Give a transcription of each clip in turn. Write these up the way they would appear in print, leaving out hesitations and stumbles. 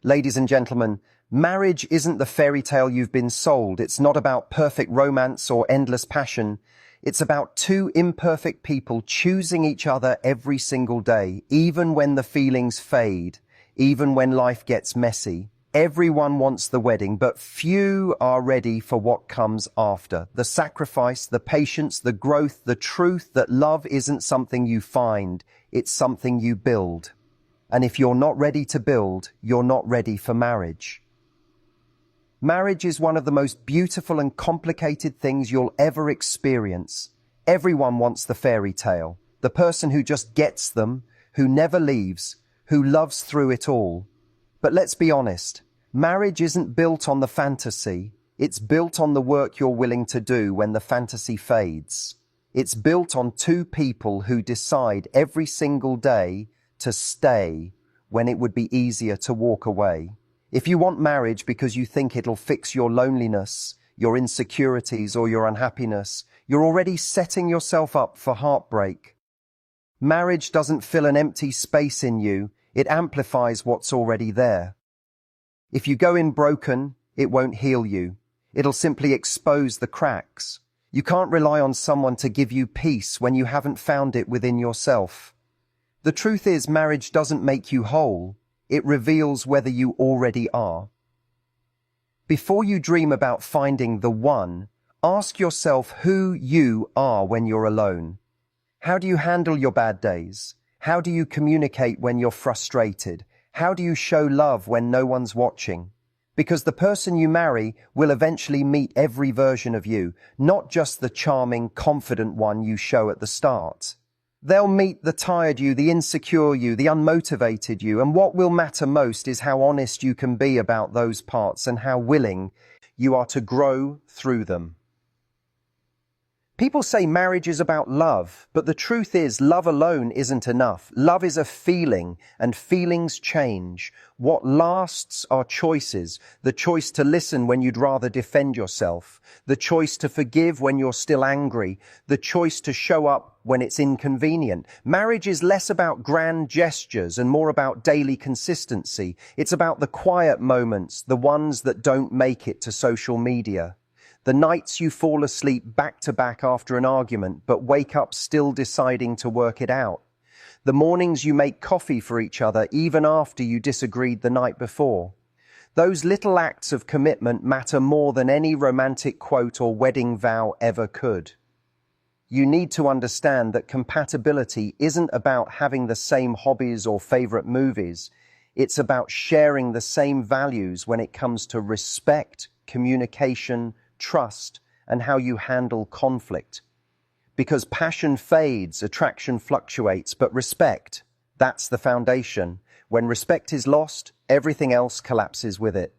Ladies and gentlemen, marriage isn't the fairy tale you've been sold. It's not about perfect romance or endless passion. It's about two imperfect people choosing each other every single day, even when the feelings fade, even when life gets messy. Everyone wants the wedding, but few are ready for what comes after. The sacrifice, the patience, the growth, the truth that love isn't something you find, it's something you build. And if you're not ready to build, you're not ready for marriage. Marriage is one of the most beautiful and complicated things you'll ever experience. Everyone wants the fairy tale, the person who just gets them, who never leaves, who loves through it all. But let's be honest, marriage isn't built on the fantasy. It's built on the work you're willing to do when the fantasy fades. It's built on two people who decide every single day to stay when it would be easier to walk away. If you want marriage because you think it'll fix your loneliness, your insecurities, or your unhappiness, you're already setting yourself up for heartbreak. Marriage doesn't fill an empty space in you. It amplifies what's already there. If you go in broken, it won't heal you. It'll simply expose the cracks. You can't rely on someone to give you peace when you haven't found it within yourself. The truth is, marriage doesn't make you whole. It reveals whether you already are. Before you dream about finding the one, ask yourself who you are when you're alone. How do you handle your bad days? How do you communicate when you're frustrated? How do you show love when no one's watching? Because the person you marry will eventually meet every version of you, not just the charming, confident one you show at the start. They'll meet the tired you, the insecure you, the unmotivated you, and what will matter most is how honest you can be about those parts and how willing you are to grow through them. People say marriage is about love, but the truth is love alone isn't enough. Love is a feeling, and feelings change. What lasts are choices. The choice to listen when you'd rather defend yourself. The choice to forgive when you're still angry. The choice to show up when it's inconvenient. Marriage is less about grand gestures and more about daily consistency. It's about the quiet moments, the ones that don't make it to social media. The nights you fall asleep back to back after an argument, but wake up still deciding to work it out. The mornings you make coffee for each other, even after you disagreed the night before. Those little acts of commitment matter more than any romantic quote or wedding vow ever could. You need to understand that compatibility isn't about having the same hobbies or favorite movies. It's about sharing the same values when it comes to respect, communication, trust, and how you handle conflict. Because passion fades, attraction fluctuates, but respect, that's the foundation. When respect is lost, everything else collapses with it.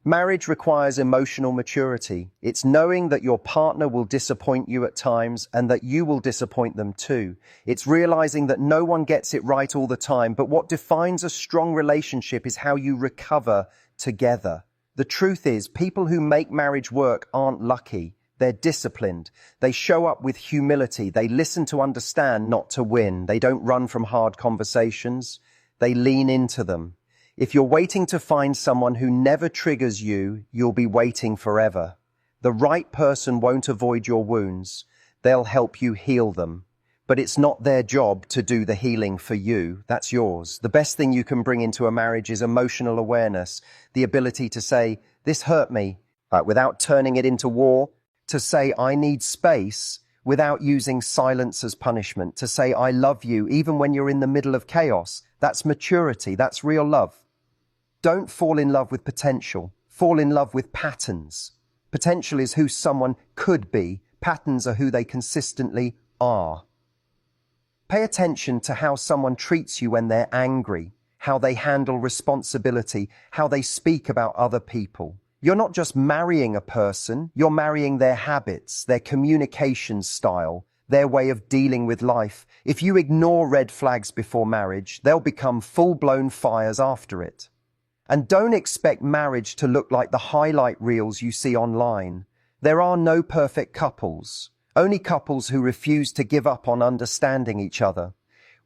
Marriage requires emotional maturity. It's knowing that your partner will disappoint you at times and that you will disappoint them too. It's realizing that no one gets it right all the time, but what defines a strong relationship is how you recover together. The truth is, people who make marriage work aren't lucky. They're disciplined. They show up with humility. They listen to understand, not to win. They don't run from hard conversations. They lean into them. If you're waiting to find someone who never triggers you, you'll be waiting forever. The right person won't avoid your wounds. They'll help you heal them. But it's not their job to do the healing for you. That's yours. The best thing you can bring into a marriage is emotional awareness, the ability to say, this hurt me, without turning it into war, to say, I need space, without using silence as punishment, to say, I love you, even when you're in the middle of chaos. That's maturity. That's real love. Don't fall in love with potential. Fall in love with patterns. Potential is who someone could be. Patterns are who they consistently are. Pay attention to how someone treats you when they're angry, how they handle responsibility, how they speak about other people. You're not just marrying a person, you're marrying their habits, their communication style, their way of dealing with life. If you ignore red flags before marriage, they'll become full-blown fires after it. And don't expect marriage to look like the highlight reels you see online. There are no perfect couples. Only couples who refuse to give up on understanding each other.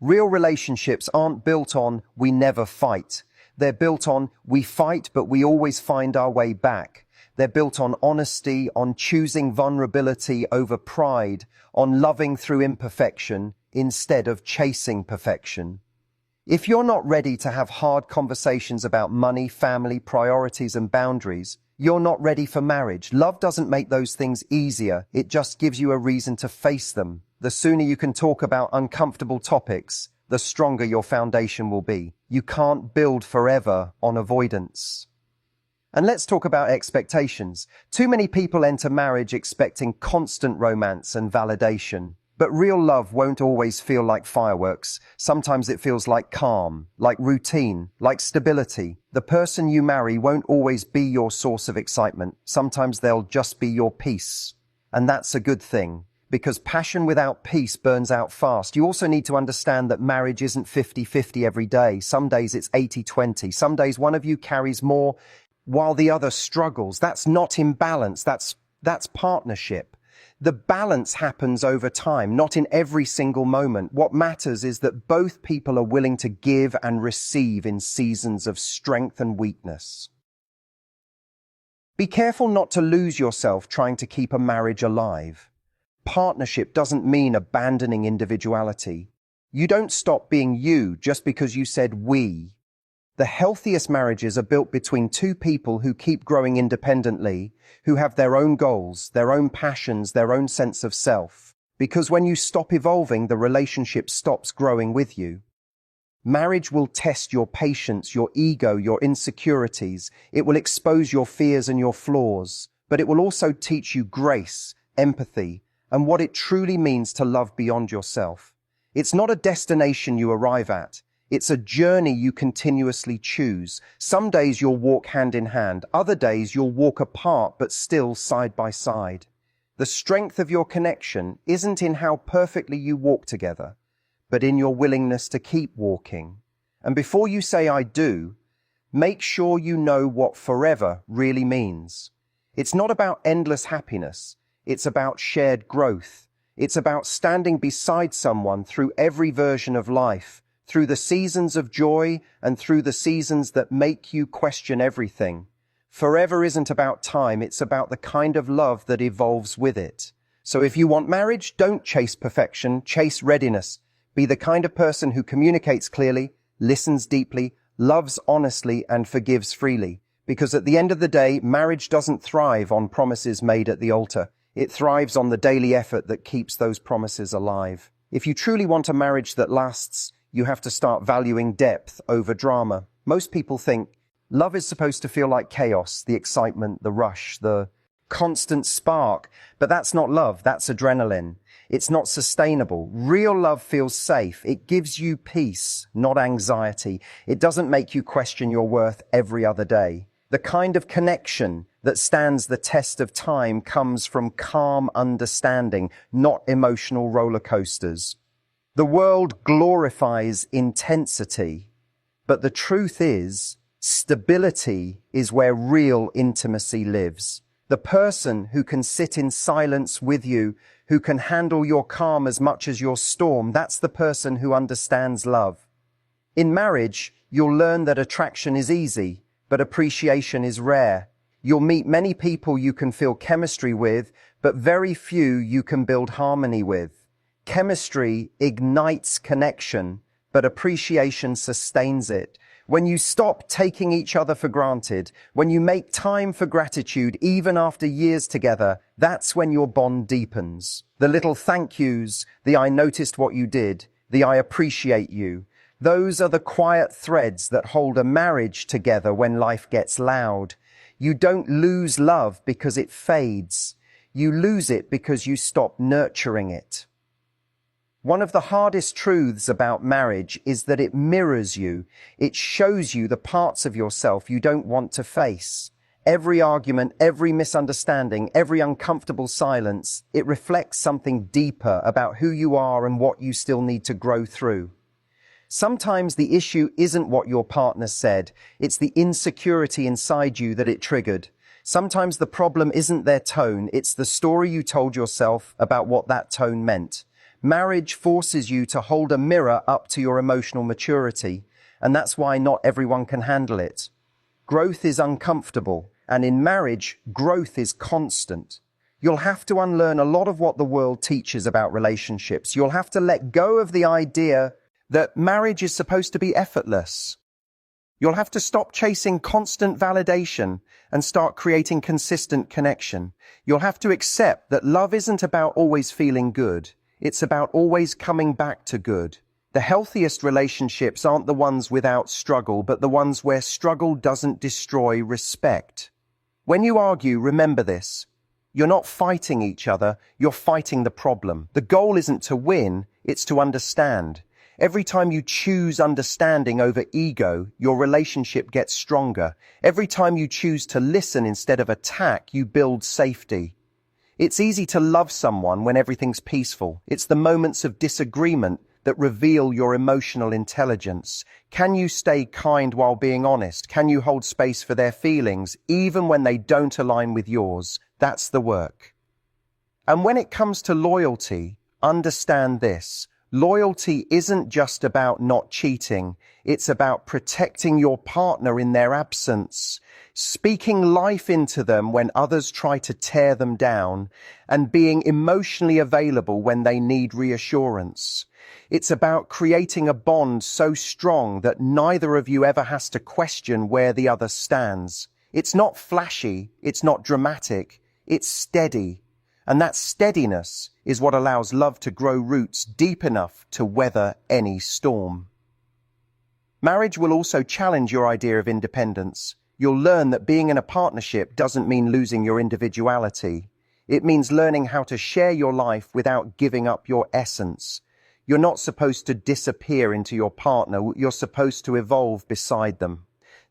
Real relationships aren't built on "we never fight." They're built on we fight, but we always find our way back. They're built on honesty, on choosing vulnerability over pride, on loving through imperfection instead of chasing perfection. If you're not ready to have hard conversations about money, family, priorities, and boundaries, you're not ready for marriage. Love doesn't make those things easier. It just gives you a reason to face them. The sooner you can talk about uncomfortable topics, the stronger your foundation will be. You can't build forever on avoidance. And let's talk about expectations. Too many people enter marriage expecting constant romance and validation. But real love won't always feel like fireworks. Sometimes it feels like calm, like routine, like stability. The person you marry won't always be your source of excitement. Sometimes they'll just be your peace. And that's a good thing, because passion without peace burns out fast. You also need to understand that marriage isn't 50-50 every day. Some days it's 80-20. Some days one of you carries more while the other struggles. That's not imbalance. That's partnership. The balance happens over time, not in every single moment. What matters is that both people are willing to give and receive in seasons of strength and weakness. Be careful not to lose yourself trying to keep a marriage alive. Partnership doesn't mean abandoning individuality. You don't stop being you just because you said we. The healthiest marriages are built between two people who keep growing independently, who have their own goals, their own passions, their own sense of self. Because when you stop evolving, the relationship stops growing with you. Marriage will test your patience, your ego, your insecurities. It will expose your fears and your flaws, but it will also teach you grace, empathy, and what it truly means to love beyond yourself. It's not a destination you arrive at. It's a journey you continuously choose. Some days you'll walk hand in hand. Other days you'll walk apart, but still side by side. The strength of your connection isn't in how perfectly you walk together, but in your willingness to keep walking. And before you say I do, make sure you know what forever really means. It's not about endless happiness. It's about shared growth. It's about standing beside someone through every version of life, through the seasons of joy and through the seasons that make you question everything. Forever isn't about time, it's about the kind of love that evolves with it. So if you want marriage, don't chase perfection, chase readiness. Be the kind of person who communicates clearly, listens deeply, loves honestly, and forgives freely. Because at the end of the day, marriage doesn't thrive on promises made at the altar. It thrives on the daily effort that keeps those promises alive. If you truly want a marriage that lasts, you have to start valuing depth over drama. Most people think love is supposed to feel like chaos, the excitement, the rush, the constant spark. But that's not love, that's adrenaline. It's not sustainable. Real love feels safe. It gives you peace, not anxiety. It doesn't make you question your worth every other day. The kind of connection that stands the test of time comes from calm understanding, not emotional roller coasters. The world glorifies intensity, but the truth is, stability is where real intimacy lives. The person who can sit in silence with you, who can handle your calm as much as your storm, that's the person who understands love. In marriage, you'll learn that attraction is easy, but appreciation is rare. You'll meet many people you can feel chemistry with, but very few you can build harmony with. Chemistry ignites connection, but appreciation sustains it. When you stop taking each other for granted, when you make time for gratitude even after years together, that's when your bond deepens. The little thank yous, the I noticed what you did, the I appreciate you, those are the quiet threads that hold a marriage together when life gets loud. You don't lose love because it fades. You lose it because you stop nurturing it. One of the hardest truths about marriage is that it mirrors you. It shows you the parts of yourself you don't want to face. Every argument, every misunderstanding, every uncomfortable silence, it reflects something deeper about who you are and what you still need to grow through. Sometimes the issue isn't what your partner said, it's the insecurity inside you that it triggered. Sometimes the problem isn't their tone, it's the story you told yourself about what that tone meant. Marriage forces you to hold a mirror up to your emotional maturity, and that's why not everyone can handle it. Growth is uncomfortable, and in marriage, growth is constant. You'll have to unlearn a lot of what the world teaches about relationships. You'll have to let go of the idea that marriage is supposed to be effortless. You'll have to stop chasing constant validation and start creating consistent connection. You'll have to accept that love isn't about always feeling good. It's about always coming back to good. The healthiest relationships aren't the ones without struggle, but the ones where struggle doesn't destroy respect. When you argue, remember this. You're not fighting each other, you're fighting the problem. The goal isn't to win, it's to understand. Every time you choose understanding over ego, your relationship gets stronger. Every time you choose to listen instead of attack, you build safety. It's easy to love someone when everything's peaceful. It's the moments of disagreement that reveal your emotional intelligence. Can you stay kind while being honest? Can you hold space for their feelings, even when they don't align with yours? That's the work. And when it comes to loyalty, understand this. Loyalty isn't just about not cheating. It's about protecting your partner in their absence, speaking life into them when others try to tear them down, and being emotionally available when they need reassurance. It's about creating a bond so strong that neither of you ever has to question where the other stands. It's not flashy, it's not dramatic, it's steady. And that steadiness is what allows love to grow roots deep enough to weather any storm. Marriage will also challenge your idea of independence. You'll learn that being in a partnership doesn't mean losing your individuality. It means learning how to share your life without giving up your essence. You're not supposed to disappear into your partner, you're supposed to evolve beside them.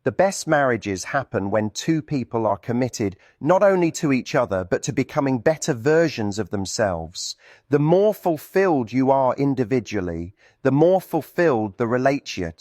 The best marriages happen when two people are committed not only to each other, but to becoming better versions of themselves. The more fulfilled you are individually, the more fulfilled the relationship.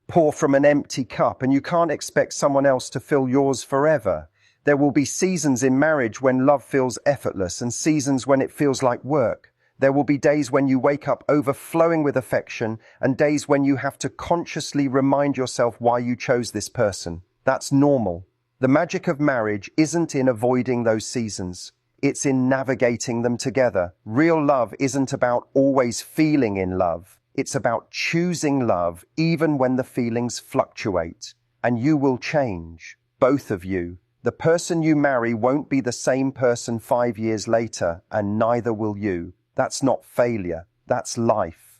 Pour from an empty cup, and you can't expect someone else to fill yours forever. There will be seasons in marriage when love feels effortless and seasons when it feels like work. There will be days when you wake up overflowing with affection and days when you have to consciously remind yourself why you chose this person. That's normal. The magic of marriage isn't in avoiding those seasons. It's in navigating them together. Real love isn't about always feeling in love. It's about choosing love even when the feelings fluctuate. And you will change, both of you. The person you marry won't be the same person 5 years later, and neither will you. That's not failure, that's life.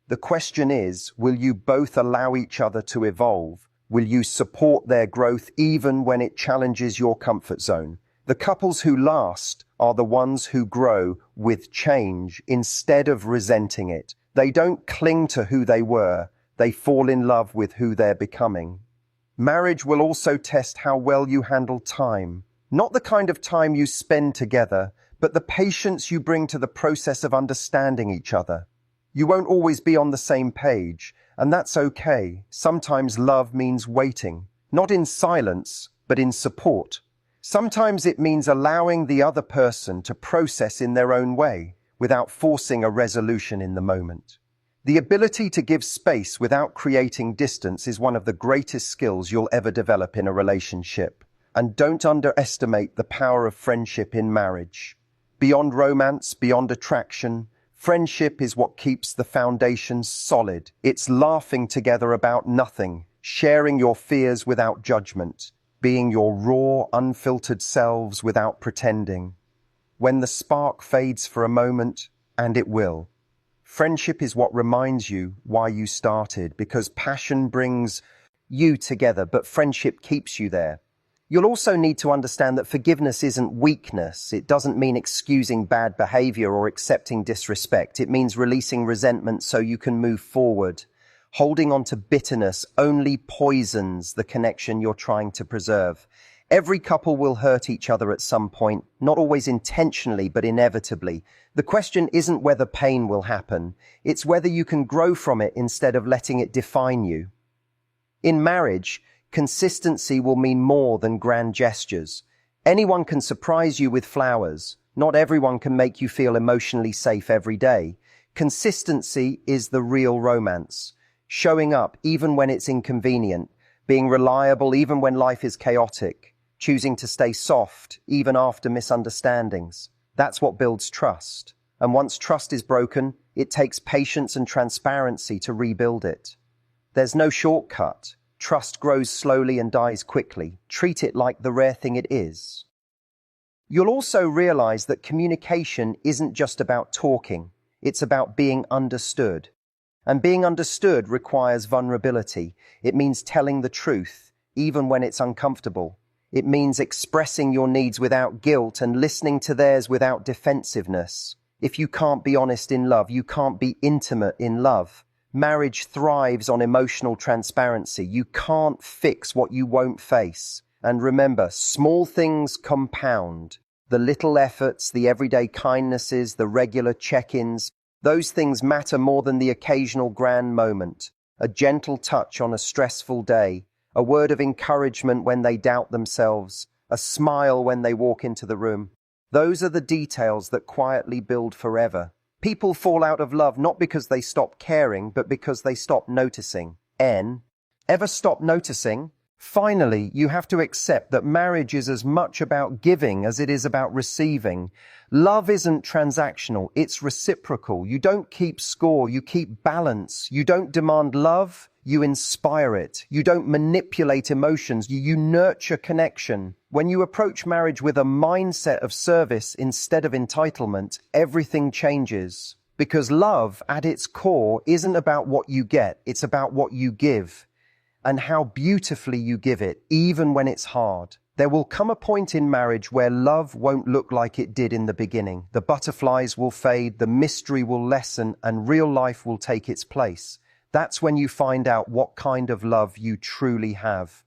The question is, will you both allow each other to evolve? Will you support their growth even when it challenges your comfort zone? The couples who last are the ones who grow with change instead of resenting it. They don't cling to who they were, they fall in love with who they're becoming. Marriage will also test how well you handle time. Not the kind of time you spend together, but the patience you bring to the process of understanding each other. You won't always be on the same page, and that's okay. Sometimes love means waiting, not in silence, but in support. Sometimes it means allowing the other person to process in their own way, without forcing a resolution in the moment. The ability to give space without creating distance is one of the greatest skills you'll ever develop in a relationship. And don't underestimate the power of friendship in marriage. Beyond romance, beyond attraction, friendship is what keeps the foundations solid. It's laughing together about nothing, sharing your fears without judgment, being your raw, unfiltered selves without pretending. When the spark fades for a moment, and it will, friendship is what reminds you why you started, because passion brings you together, but friendship keeps you there. You'll also need to understand that forgiveness isn't weakness. It doesn't mean excusing bad behavior or accepting disrespect. It means releasing resentment so you can move forward. Holding on to bitterness only poisons the connection you're trying to preserve. Every couple will hurt each other at some point, not always intentionally, but inevitably. The question isn't whether pain will happen. It's whether you can grow from it instead of letting it define you. In marriage, consistency will mean more than grand gestures. Anyone can surprise you with flowers. Not everyone can make you feel emotionally safe every day. Consistency is the real romance. showing up even when it's inconvenient, being reliable even when life is chaotic, choosing to stay soft even after misunderstandings. That's what builds trust. And once trust is broken, it takes patience and transparency to rebuild it. There's no shortcut. Trust grows slowly and dies quickly. Treat it like the rare thing it is. You'll also realize that communication isn't just about talking. It's about being understood. And being understood requires vulnerability. It means telling the truth, even when it's uncomfortable. It means expressing your needs without guilt and listening to theirs without defensiveness. If you can't be honest in love, you can't be intimate in love. Marriage thrives on emotional transparency. You can't fix what you won't face. And remember, small things compound. The little efforts, the everyday kindnesses, the regular check-ins, those things matter more than the occasional grand moment. A gentle touch on a stressful day, a word of encouragement when they doubt themselves, a smile when they walk into the room. Those are the details that quietly build forever. People fall out of love not because they stop caring, but because they stop noticing. Ever stop noticing? Finally, you have to accept that marriage is as much about giving as it is about receiving. Love isn't transactional, it's reciprocal. You don't keep score, you keep balance. You don't demand love, you inspire it. You don't manipulate emotions, you nurture connection. When you approach marriage with a mindset of service instead of entitlement, everything changes. Because love, at its core, isn't about what you get, it's about what you give. And how beautifully you give it, even when it's hard. There will come a point in marriage where love won't look like it did in the beginning. The butterflies will fade, the mystery will lessen, and real life will take its place. That's when you find out what kind of love you truly have.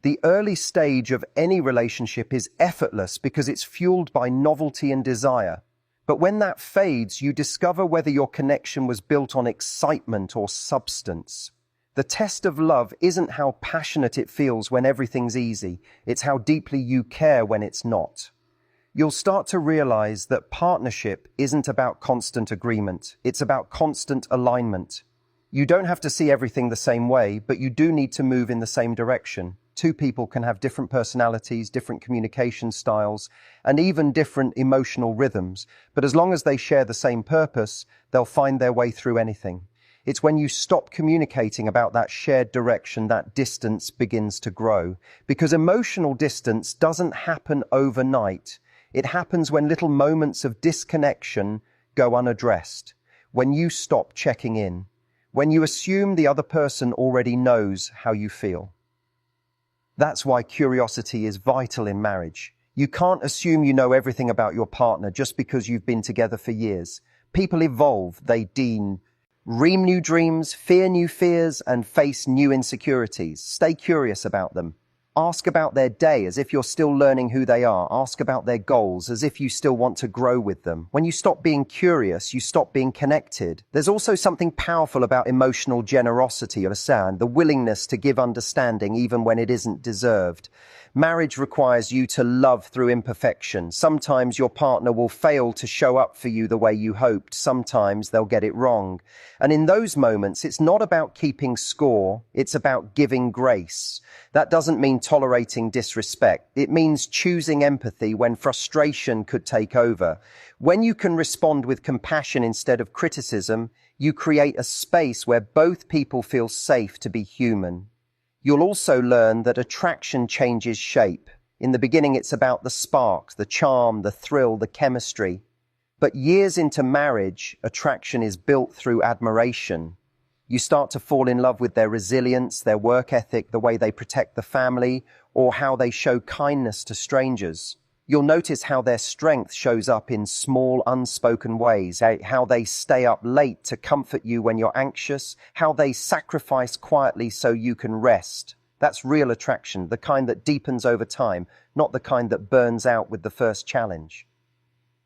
The early stage of any relationship is effortless because it's fueled by novelty and desire. But when that fades, you discover whether your connection was built on excitement or substance. The test of love isn't how passionate it feels when everything's easy, it's how deeply you care when it's not. You'll start to realize that partnership isn't about constant agreement, it's about constant alignment. You don't have to see everything the same way, but you do need to move in the same direction. Two people can have different personalities, different communication styles, and even different emotional rhythms, but as long as they share the same purpose, they'll find their way through anything. It's when you stop communicating about that shared direction that distance begins to grow. Because emotional distance doesn't happen overnight. It happens when little moments of disconnection go unaddressed. When you stop checking in. When you assume the other person already knows how you feel. That's why curiosity is vital in marriage. You can't assume you know everything about your partner just because you've been together for years. People evolve, they dream new dreams, fear new fears, and face new insecurities. Stay curious about them. Ask about their day as if you're still learning who they are. Ask about their goals as if you still want to grow with them. When you stop being curious, you stop being connected. There's also something powerful about emotional generosity, and the willingness to give understanding even when it isn't deserved. Marriage requires you to love through imperfection. Sometimes your partner will fail to show up for you the way you hoped. Sometimes they'll get it wrong. And in those moments, it's not about keeping score. It's about giving grace. That doesn't mean tolerating disrespect. It means choosing empathy when frustration could take over. When you can respond with compassion instead of criticism, you create a space where both people feel safe to be human. You'll also learn that attraction changes shape. In the beginning, it's about the spark, the charm, the thrill, the chemistry. But years into marriage, attraction is built through admiration. You start to fall in love with their resilience, their work ethic, the way they protect the family, or how they show kindness to strangers. You'll notice how their strength shows up in small, unspoken ways, how they stay up late to comfort you when you're anxious, how they sacrifice quietly so you can rest. That's real attraction, the kind that deepens over time, not the kind that burns out with the first challenge.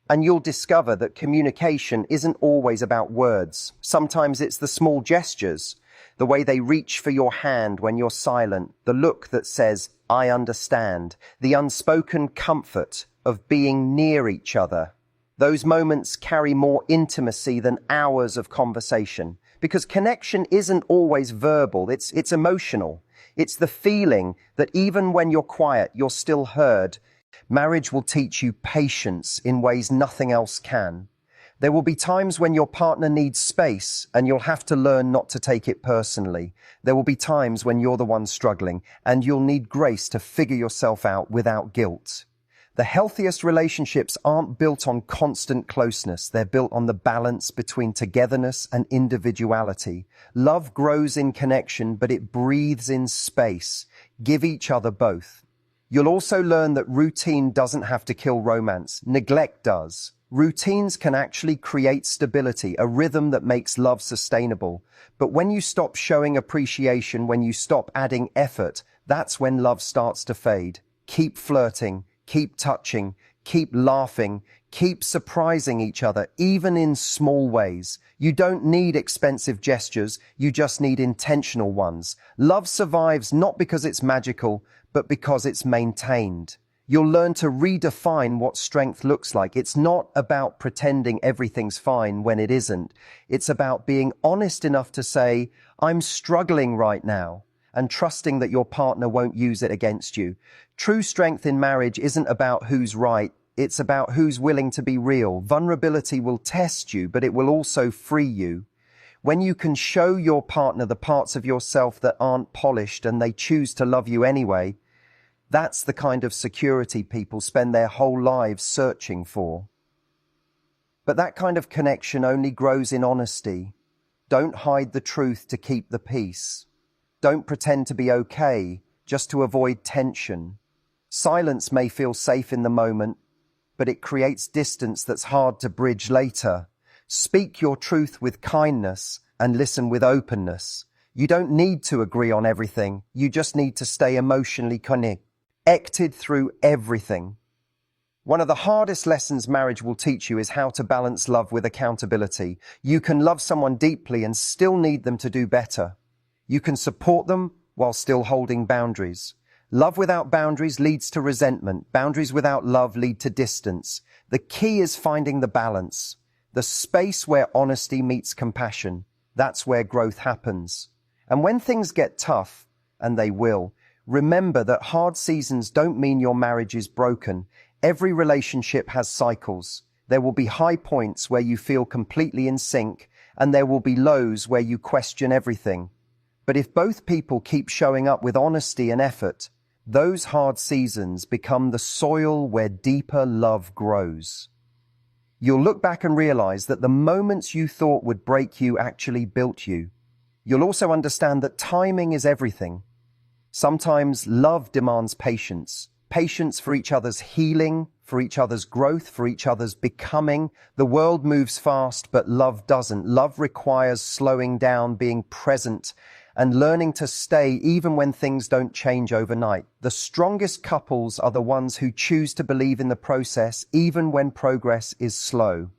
And you'll discover that communication isn't always about words. Sometimes it's the small gestures, the way they reach for your hand when you're silent, the look that says, "I understand," the unspoken comfort of being near each other. Those moments carry more intimacy than hours of conversation Because connection isn't always verbal, it's emotional. It's the feeling that even when you're quiet, you're still heard. Marriage will teach you patience in ways nothing else can. There will be times when your partner needs space and you'll have to learn not to take it personally. There will be times when you're the one struggling and you'll need grace to figure yourself out without guilt. The healthiest relationships aren't built on constant closeness. They're built on the balance between togetherness and individuality. Love grows in connection, but it breathes in space. Give each other both. You'll also learn that routine doesn't have to kill romance. Neglect does. Routines can actually create stability, a rhythm that makes love sustainable. But when you stop showing appreciation, when you stop adding effort, that's when love starts to fade. Keep flirting, keep touching, keep laughing, keep surprising each other, even in small ways. You don't need expensive gestures, you just need intentional ones. Love survives not because it's magical, but because it's maintained. You'll learn to redefine what strength looks like. It's not about pretending everything's fine when it isn't. It's about being honest enough to say, I'm struggling right now, and trusting that your partner won't use it against you. True strength in marriage isn't about who's right. It's about who's willing to be real. Vulnerability will test you, but it will also free you. When you can show your partner the parts of yourself that aren't polished and they choose to love you anyway, that's the kind of security people spend their whole lives searching for. But that kind of connection only grows in honesty. Don't hide the truth to keep the peace. Don't pretend to be okay just to avoid tension. Silence may feel safe in the moment, but it creates distance that's hard to bridge later. Speak your truth with kindness and listen with openness. You don't need to agree on everything. You just need to stay emotionally connected through everything. One of the hardest lessons marriage will teach you is how to balance love with accountability. You can love someone deeply and still need them to do better. You can support them while still holding boundaries. Love without boundaries leads to resentment. Boundaries without love lead to distance. The key is finding the balance, the space where honesty meets compassion. That's where growth happens. And when things get tough, and they will, remember that hard seasons don't mean your marriage is broken. Every relationship has cycles. There will be high points where you feel completely in sync, and there will be lows where you question everything. But if both people keep showing up with honesty and effort, those hard seasons become the soil where deeper love grows. You'll look back and realize that the moments you thought would break you actually built you. You'll also understand that timing is everything. Sometimes love demands patience. Patience for each other's healing, for each other's growth, for each other's becoming. The world moves fast, but love doesn't. Love requires slowing down, being present, and learning to stay even when things don't change overnight. The strongest couples are the ones who choose to believe in the process, even when progress is slow.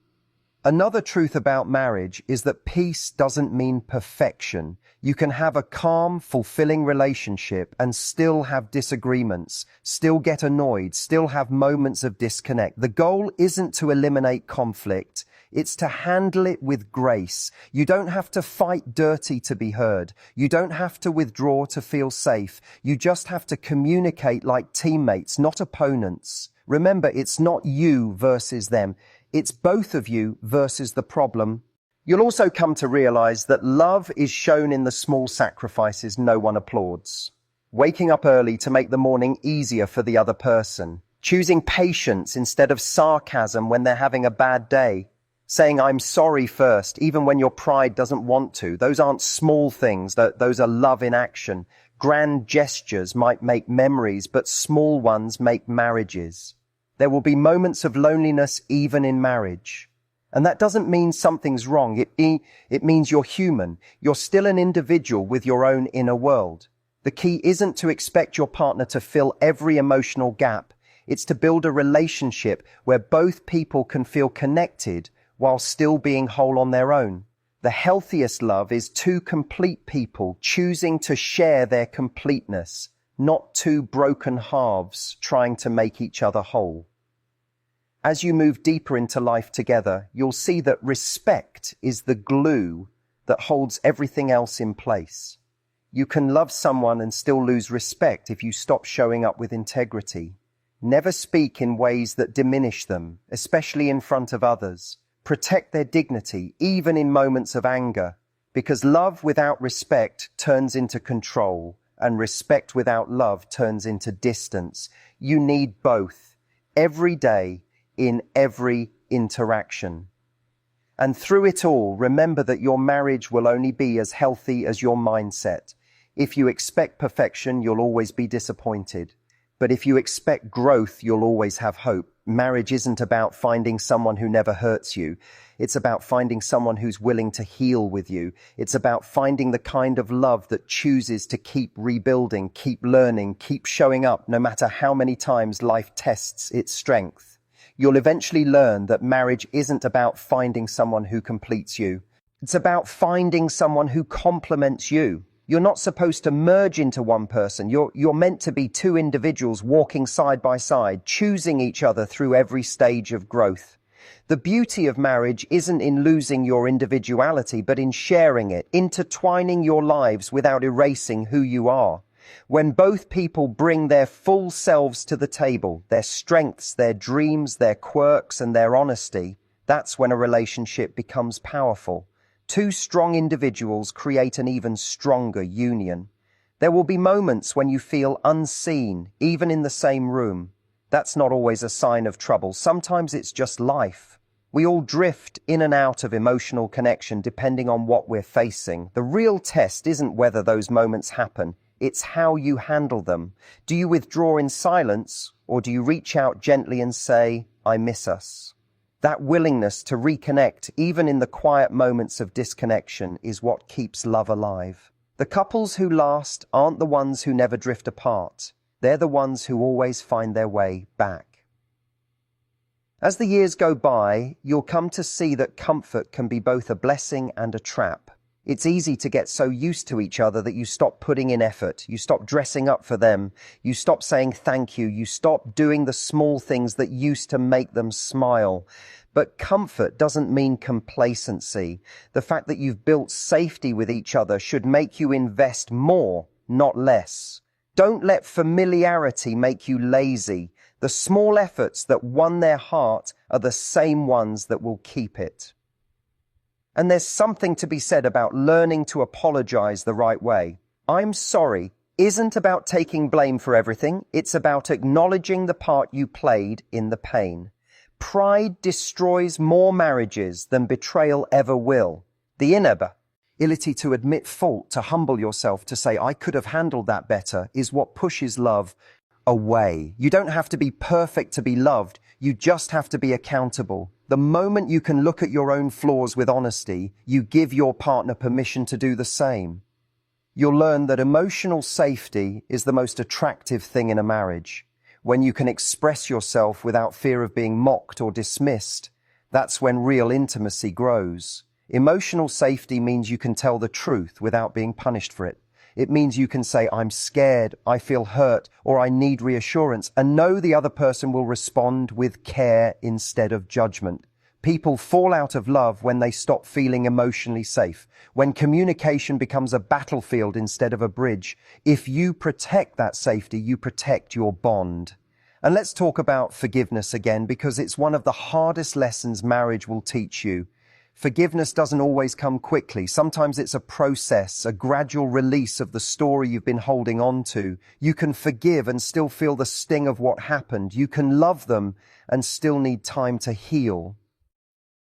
Another truth about marriage is that peace doesn't mean perfection. You can have a calm, fulfilling relationship and still have disagreements, still get annoyed, still have moments of disconnect. The goal isn't to eliminate conflict. It's to handle it with grace. You don't have to fight dirty to be heard. You don't have to withdraw to feel safe. You just have to communicate like teammates, not opponents. Remember, it's not you versus them. It's both of you versus the problem. You'll also come to realize that love is shown in the small sacrifices no one applauds. Waking up early to make the morning easier for the other person. Choosing patience instead of sarcasm when they're having a bad day. Saying I'm sorry first, even when your pride doesn't want to. Those aren't small things, those are love in action. Grand gestures might make memories, but small ones make marriages. There will be moments of loneliness even in marriage. And that doesn't mean something's wrong. It means you're human. You're still an individual with your own inner world. The key isn't to expect your partner to fill every emotional gap. It's to build a relationship where both people can feel connected while still being whole on their own. The healthiest love is two complete people choosing to share their completeness, not two broken halves trying to make each other whole. As you move deeper into life together, you'll see that respect is the glue that holds everything else in place. You can love someone and still lose respect if you stop showing up with integrity. Never speak in ways that diminish them, especially in front of others. Protect their dignity, even in moments of anger, because love without respect turns into control, and respect without love turns into distance. You need both, every day, in every interaction. And through it all, remember that your marriage will only be as healthy as your mindset. If you expect perfection, you'll always be disappointed. But if you expect growth, you'll always have hope. Marriage isn't about finding someone who never hurts you. It's about finding someone who's willing to heal with you. It's about finding the kind of love that chooses to keep rebuilding, keep learning, keep showing up, no matter how many times life tests its strength. You'll eventually learn that marriage isn't about finding someone who completes you. It's about finding someone who complements you. You're not supposed to merge into one person. You're meant to be two individuals walking side by side, choosing each other through every stage of growth. The beauty of marriage isn't in losing your individuality, but in sharing it, intertwining your lives without erasing who you are. When both people bring their full selves to the table, their strengths, their dreams, their quirks, and their honesty, that's when a relationship becomes powerful. Two strong individuals create an even stronger union. There will be moments when you feel unseen, even in the same room. That's not always a sign of trouble. Sometimes it's just life. We all drift in and out of emotional connection depending on what we're facing. The real test isn't whether those moments happen. It's how you handle them. Do you withdraw in silence, or do you reach out gently and say, "I miss us"? That willingness to reconnect, even in the quiet moments of disconnection, is what keeps love alive. The couples who last aren't the ones who never drift apart. They're the ones who always find their way back. As the years go by, you'll come to see that comfort can be both a blessing and a trap. It's easy to get so used to each other that you stop putting in effort, you stop dressing up for them, you stop saying thank you, you stop doing the small things that used to make them smile. But comfort doesn't mean complacency. The fact that you've built safety with each other should make you invest more, not less. Don't let familiarity make you lazy. The small efforts that won their heart are the same ones that will keep it. And there's something to be said about learning to apologize the right way. "I'm sorry" isn't about taking blame for everything. It's about acknowledging the part you played in the pain. Pride destroys more marriages than betrayal ever will. The inability to admit fault, to humble yourself, to say, "I could have handled that better," is what pushes love away. You don't have to be perfect to be loved. You just have to be accountable. The moment you can look at your own flaws with honesty, you give your partner permission to do the same. You'll learn that emotional safety is the most attractive thing in a marriage. When you can express yourself without fear of being mocked or dismissed, that's when real intimacy grows. Emotional safety means you can tell the truth without being punished for it. It means you can say, "I'm scared, I feel hurt, or I need reassurance," and know the other person will respond with care instead of judgment. People fall out of love when they stop feeling emotionally safe, when communication becomes a battlefield instead of a bridge. If you protect that safety, you protect your bond. And let's talk about forgiveness again, because it's one of the hardest lessons marriage will teach you. Forgiveness doesn't always come quickly. Sometimes it's a process, a gradual release of the story you've been holding on to. You can forgive and still feel the sting of what happened. You can love them and still need time to heal.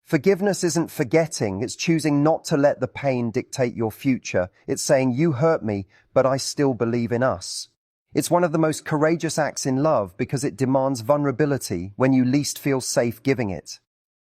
Forgiveness isn't forgetting. It's choosing not to let the pain dictate your future. It's saying, "You hurt me, but I still believe in us." It's one of the most courageous acts in love because it demands vulnerability when you least feel safe giving it.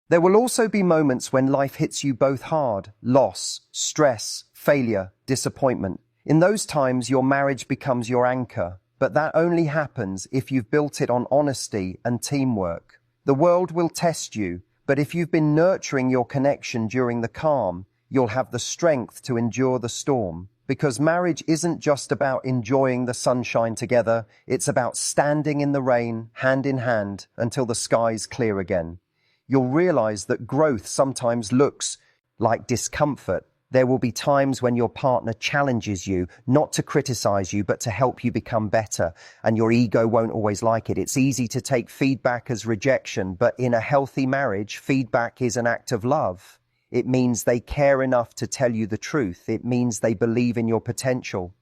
There will also be moments when life hits you both hard: loss, stress, failure, disappointment. In those times, your marriage becomes your anchor, but that only happens if you've built it on honesty and teamwork. The world will test you, but if you've been nurturing your connection during the calm, you'll have the strength to endure the storm. Because marriage isn't just about enjoying the sunshine together, it's about standing in the rain, hand in hand, until the skies clear again. You'll realize that growth sometimes looks like discomfort. There will be times when your partner challenges you, not to criticize you, but to help you become better, and your ego won't always like it. It's easy to take feedback as rejection, but in a healthy marriage, feedback is an act of love. It means they care enough to tell you the truth. It means they believe in your potential.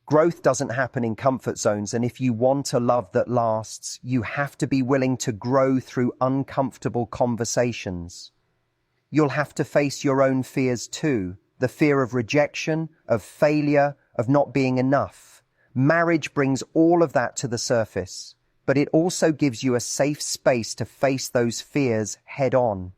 Growth doesn't happen in comfort zones, and if you want a love that lasts, you have to be willing to grow through uncomfortable conversations. You'll have to face your own fears too. The fear of rejection, of failure, of not being enough. Marriage brings all of that to the surface, but it also gives you a safe space to face those fears head on.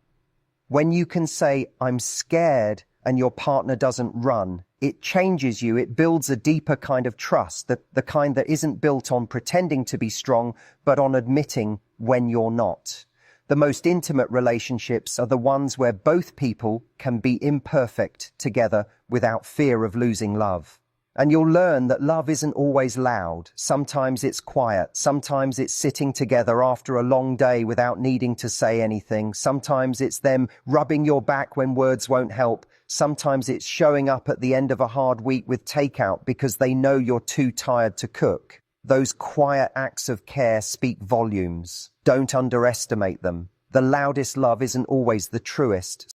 When you can say, "I'm scared," and your partner doesn't run, it changes you. It builds a deeper kind of trust, the kind that isn't built on pretending to be strong, but on admitting when you're not. The most intimate relationships are the ones where both people can be imperfect together without fear of losing love. And you'll learn that love isn't always loud. Sometimes it's quiet. Sometimes it's sitting together after a long day without needing to say anything. Sometimes it's them rubbing your back when words won't help. Sometimes it's showing up at the end of a hard week with takeout because they know you're too tired to cook. Those quiet acts of care speak volumes. Don't underestimate them. The loudest love isn't always the truest.